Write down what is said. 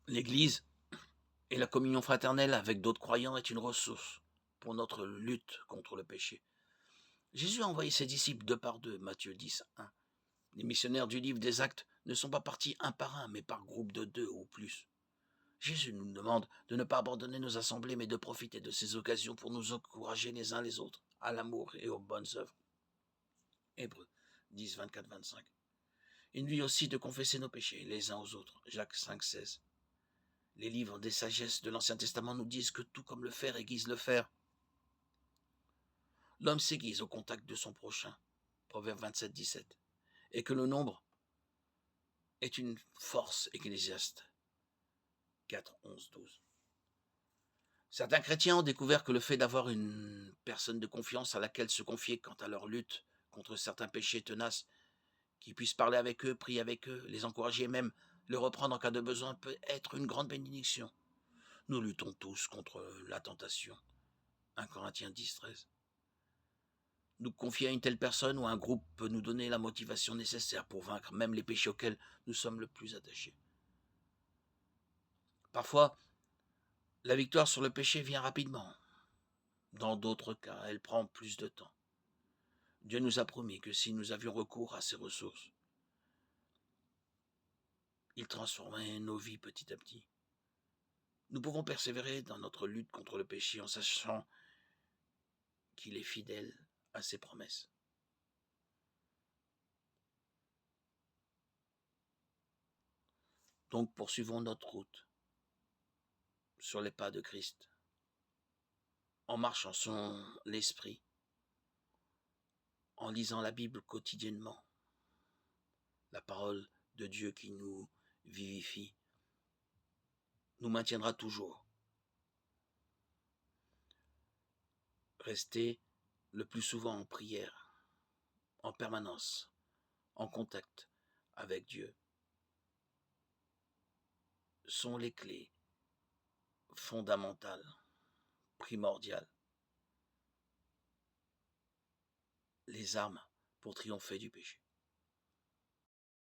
L'Église et la communion fraternelle avec d'autres croyants est une ressource pour notre lutte contre le péché. Jésus a envoyé ses disciples deux par deux, Matthieu 10, 1. Les missionnaires du livre des Actes ne sont pas partis un par un, mais par groupe de deux ou plus. Jésus nous demande de ne pas abandonner nos assemblées, mais de profiter de ces occasions pour nous encourager les uns les autres à l'amour et aux bonnes œuvres. Hébreux 10, 24, 25. Il nous dit aussi de confesser nos péchés les uns aux autres. Jacques 5, 16. Les livres des sagesses de l'Ancien Testament nous disent que tout comme le fer aiguise le fer, l'homme s'aiguise au contact de son prochain. Proverbe 27, 17. Et que le nombre est une force, Ecclésiaste 4, 11, 12. Certains chrétiens ont découvert que le fait d'avoir une personne de confiance à laquelle se confier quant à leur lutte contre certains péchés tenaces, qui puisse parler avec eux, prier avec eux, les encourager et même le reprendre en cas de besoin peut être une grande bénédiction. Nous luttons tous contre la tentation. 1 Corinthiens 10, 13. Nous confier à une telle personne ou à un groupe peut nous donner la motivation nécessaire pour vaincre même les péchés auxquels nous sommes le plus attachés. Parfois, la victoire sur le péché vient rapidement. Dans d'autres cas, elle prend plus de temps. Dieu nous a promis que si nous avions recours à ces ressources, il transformerait nos vies petit à petit. Nous pouvons persévérer dans notre lutte contre le péché en sachant qu'il est fidèle à ses promesses. Donc poursuivons notre route sur les pas de Christ, en marchant sur l'esprit, en lisant la Bible quotidiennement, la parole de Dieu qui nous vivifie, nous maintiendra toujours. Rester le plus souvent en prière, en permanence, en contact avec Dieu, sont les clés fondamentales, primordiales, les armes pour triompher du péché.